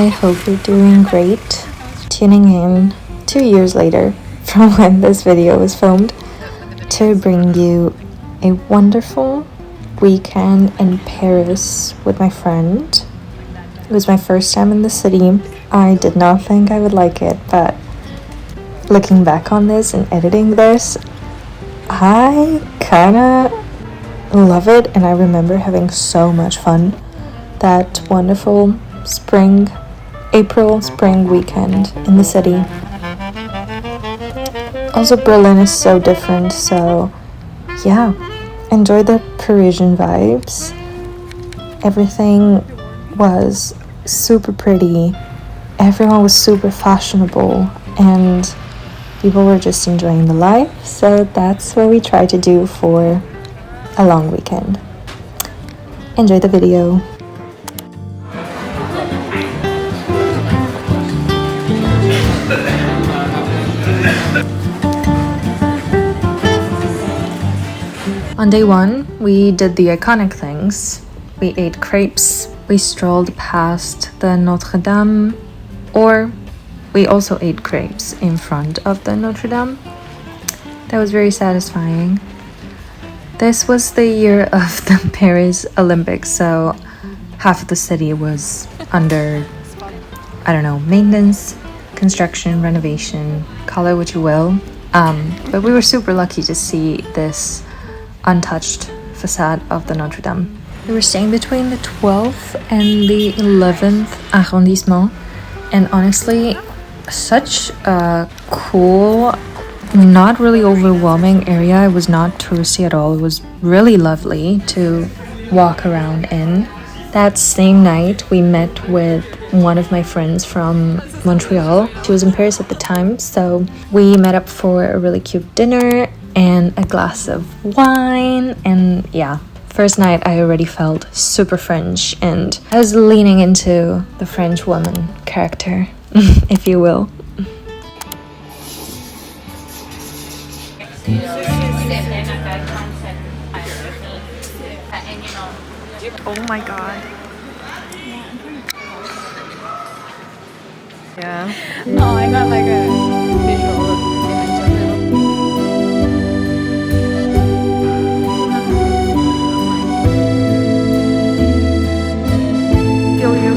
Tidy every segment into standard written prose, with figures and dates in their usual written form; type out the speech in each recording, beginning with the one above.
I hope you're doing great. Tuning in 2 years later from when this video was filmed to bring you a wonderful weekend in Paris with my friend. It was my first time in the city. I did not think I would like it, but looking back on this and editing this, I kinda love it, and I remember having so much fun that wonderful April spring weekend in the city. Also, Berlin is so different, so yeah, enjoy the Parisian vibes. Everything was super pretty, everyone was super fashionable, and people were just enjoying the life, so that's what we try to do for a long weekend. Enjoy the video. On day one, we did the iconic things. We ate crepes, we strolled past the Notre Dame, or we also ate crepes in front of the Notre Dame. That was very satisfying. This was the year of the Paris Olympics, so half of the city was under, I don't know, maintenance, construction, renovation, call it what you will. But we were super lucky to see this untouched facade of the Notre Dame. We were staying between the 12th and the 11th arrondissement, and honestly, such a cool, not really overwhelming area. It was not touristy at all. It was really lovely to walk around in. That same night, we met with one of my friends from Montreal. She was in Paris at the time, so we met up for a really cute dinner and a glass of wine, and yeah, first night I already felt super French, and I was leaning into the French woman character, if you will. Oh my god. Yeah. Oh, I got like a visual image of it. Feel you.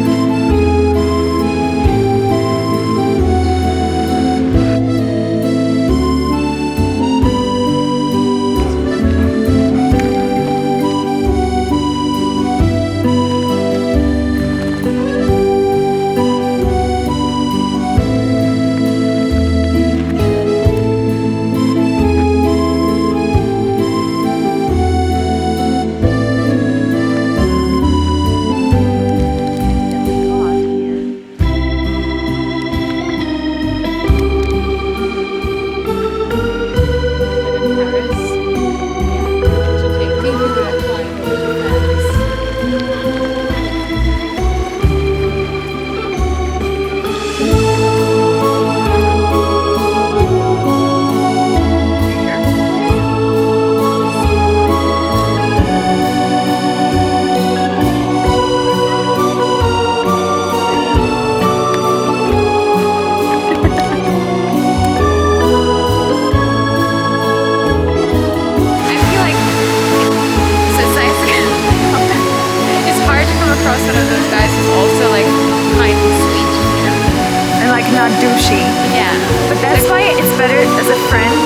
Douchey. Yeah. But that's why it's better as a friend,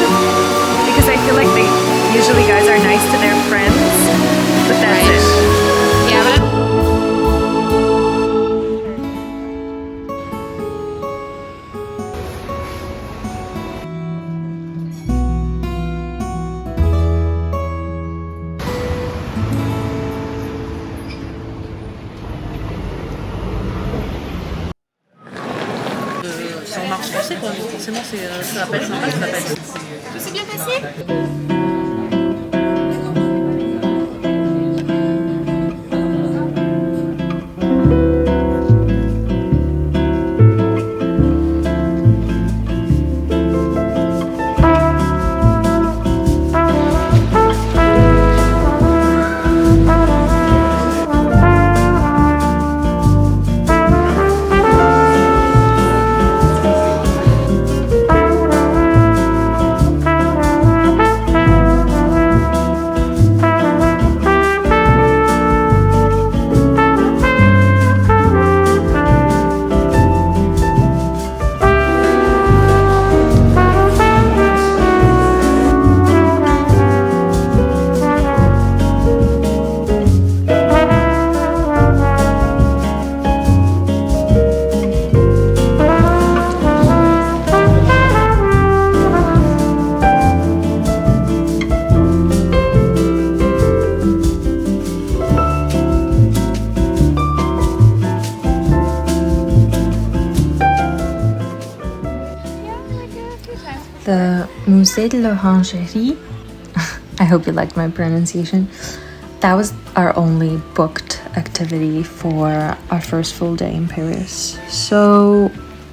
because I feel like usually guys are nice to their friends, but that's it. Yeah, but ça marche français quoi, donc forcément ça va pas être sympa, ça va pas être... tout s'est bien passé. Musée de l'Orangerie. I hope you liked my pronunciation. That was our only booked activity for our first full day in Paris. So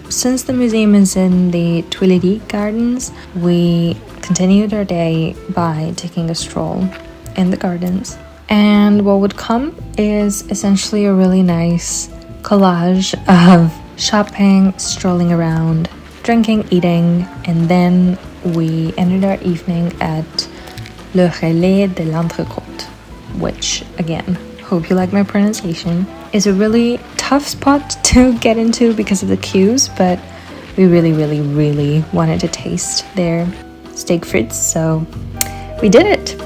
since the museum is in the Tuileries gardens, we continued our day by taking a stroll in the gardens. And what would come is essentially a really nice collage of shopping, strolling around, drinking, eating, and then we ended our evening at Le Relais de l'Entrecôte, which, again, hope you like my pronunciation, is a really tough spot to get into because of the queues, but we really wanted to taste their steak frites, so we did it.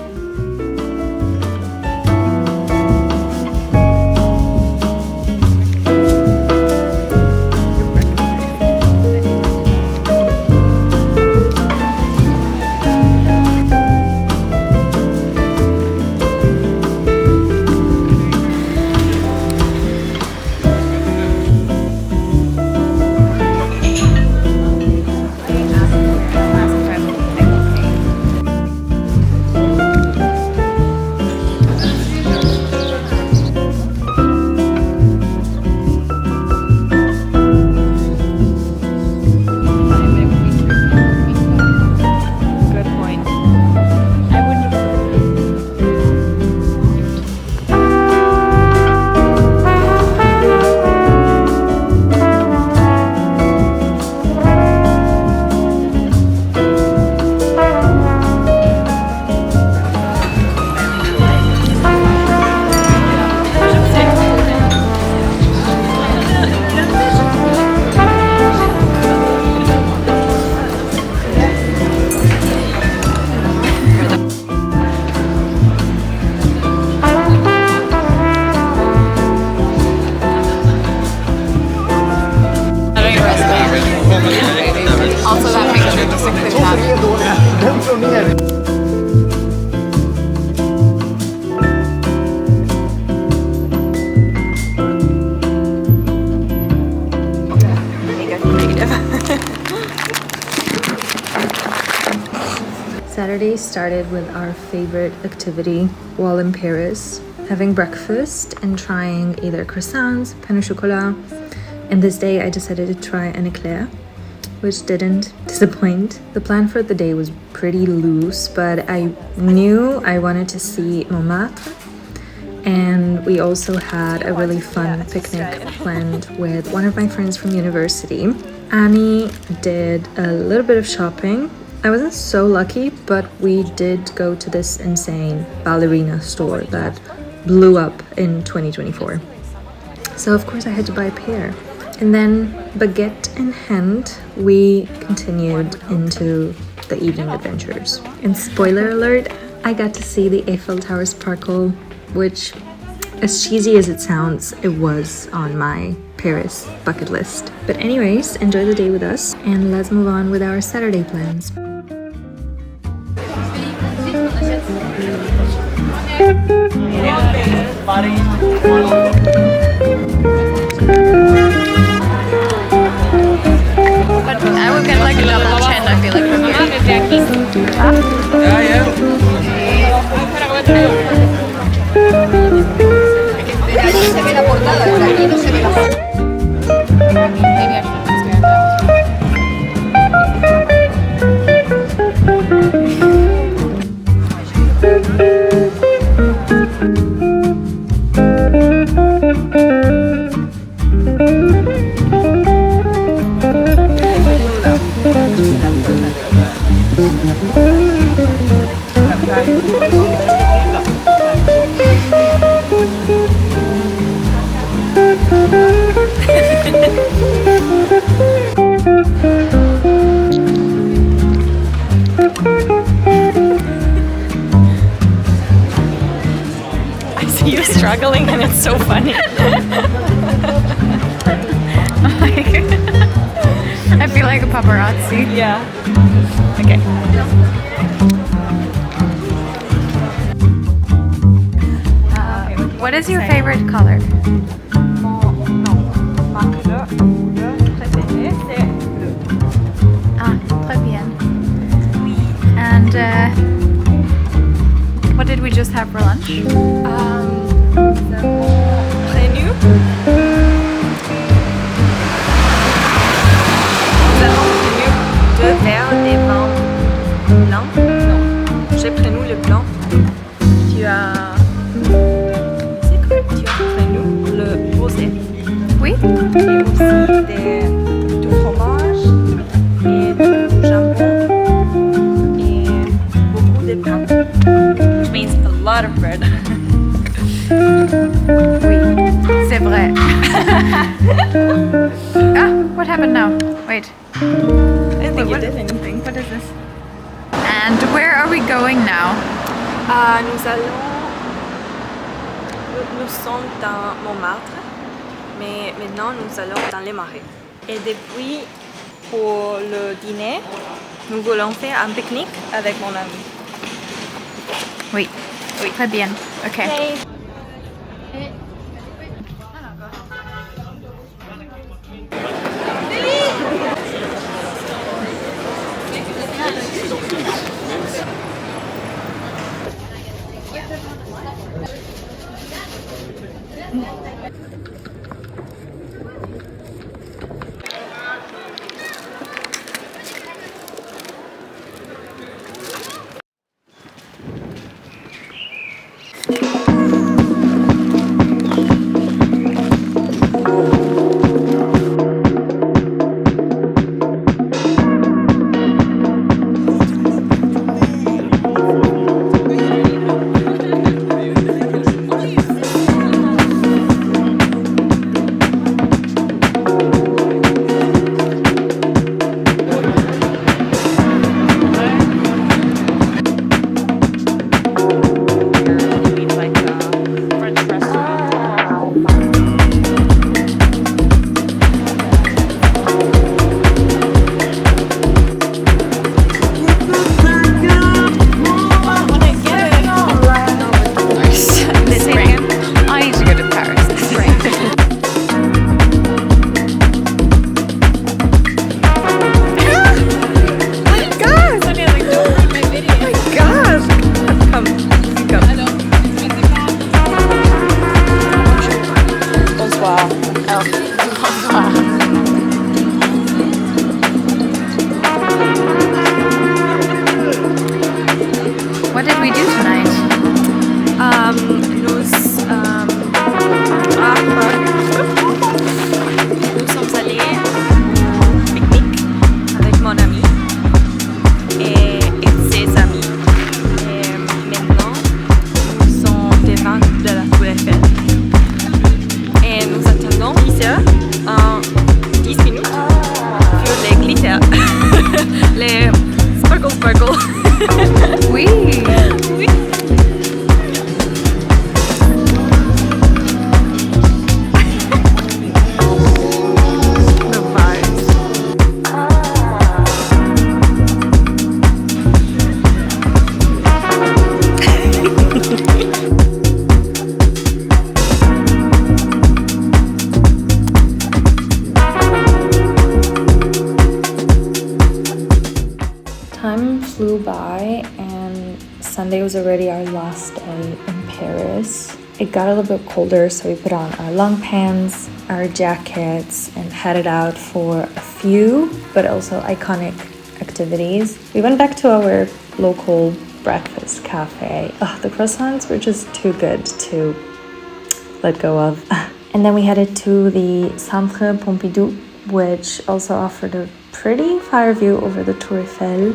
Also, that picture just includes that. Saturday started with our favorite activity while in Paris, having breakfast and trying either croissants, pain au chocolat, and this day I decided to try an eclair, which didn't disappoint. The plan for the day was pretty loose, but I knew I wanted to see Montmartre, and we also had a really fun picnic planned with one of my friends from university. Annie did a little bit of shopping. I wasn't so lucky, but we did go to this insane ballerina store that blew up in 2024. So of course I had to buy a pair. And then, baguette in hand, we continued into the evening adventures. And spoiler alert, I got to see the Eiffel Tower sparkle, which, as cheesy as it sounds, it was on my Paris bucket list. But anyways, enjoy the day with us, and let's move on with our Saturday plans. I would get like a double chin, I feel like, from Maybe I should expand I see you struggling and it's so funny. I feel like a paparazzi. Yeah. Okay. What is your favorite color? Ah, très bien. And what did we just have for lunch? Deux verres des vins blancs. Non, j'ai pris nous le blanc. Tu as. C'est quoi? Tu as pris nous le rosé. Oui. Et aussi du fromage et du jambon et beaucoup de pain. Which means a lot of bread. Oui, c'est vrai. Ah, what happened now? Wait. I don't think you did anything. What is this? And where are we going now? Nous sommes dans Montmartre, mais maintenant nous allons dans les marais. Et depuis, pour le dîner, nous voulons faire un pique-nique avec mon ami. Oui. Oui. Très bien. Ok. What did we do tonight? Nous sommes allés au pique-nique avec mon ami et ses amis. Et maintenant, nous sommes devant de la tour Eiffel. Et nous attendons 10 heures en 10 minutes pour les glitters. Les sparkle. Oui. Oui. Time flew by and Sunday was already our last day in Paris. It got a little bit colder, so we put on our long pants, our jackets, and headed out for a few, but also iconic activities. We went back to our local breakfast cafe. Oh, the croissants were just too good to let go of. And then we headed to the Centre Pompidou, which also offered a pretty fire view over the Tour Eiffel.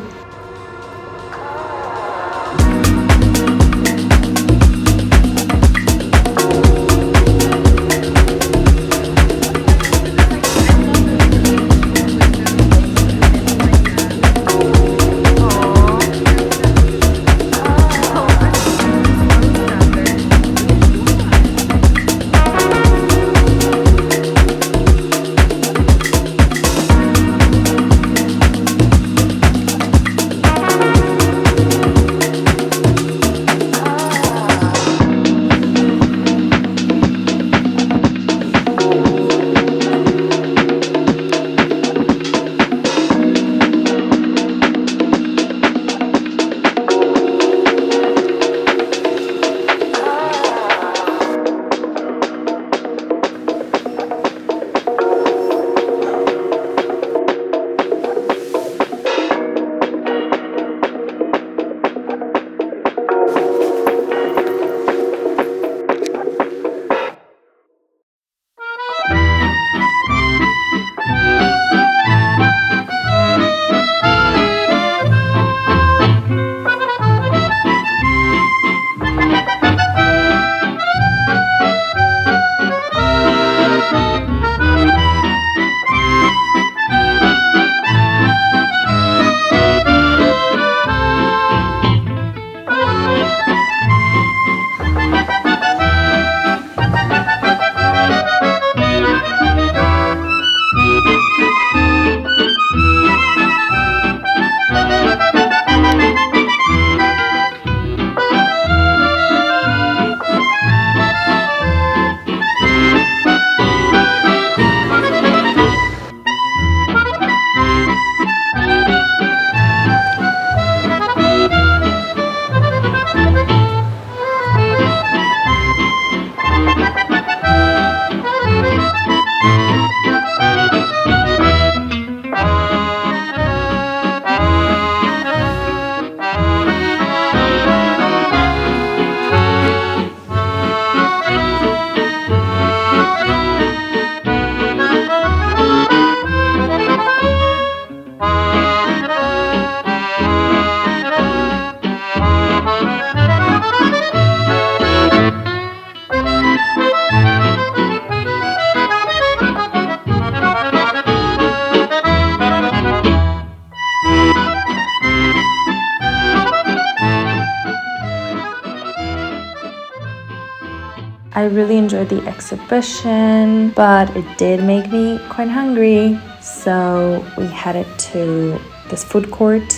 I really enjoyed the exhibition, but it did make me quite hungry. So we headed to this food court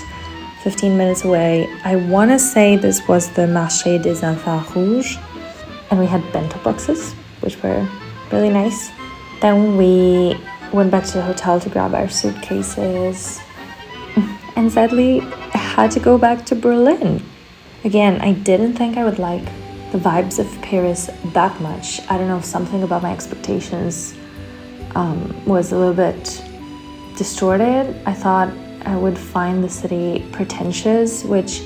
15 minutes away. I want to say this was the Marché des Enfants Rouges. And we had bento boxes, which were really nice. Then we went back to the hotel to grab our suitcases. And sadly, I had to go back to Berlin. Again, I didn't think I would like the vibes of Paris that much. I don't know, something about my expectations was a little bit distorted. I thought I would find the city pretentious, which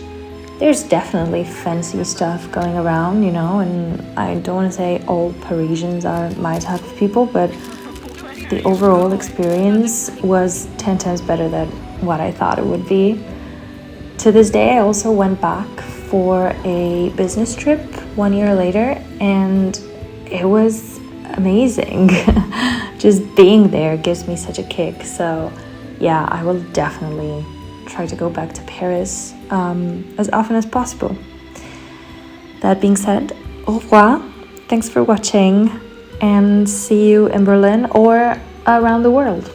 there's definitely fancy stuff going around, you know, and I don't want to say all Parisians are my type of people, but the overall experience was 10 times better than what I thought it would be. To this day, I also went back for a business trip 1 year later, and it was amazing. Just being there gives me such a kick. So yeah, I will definitely try to go back to Paris as often as possible. That being said, au revoir. Thanks for watching, and see you in Berlin or around the world.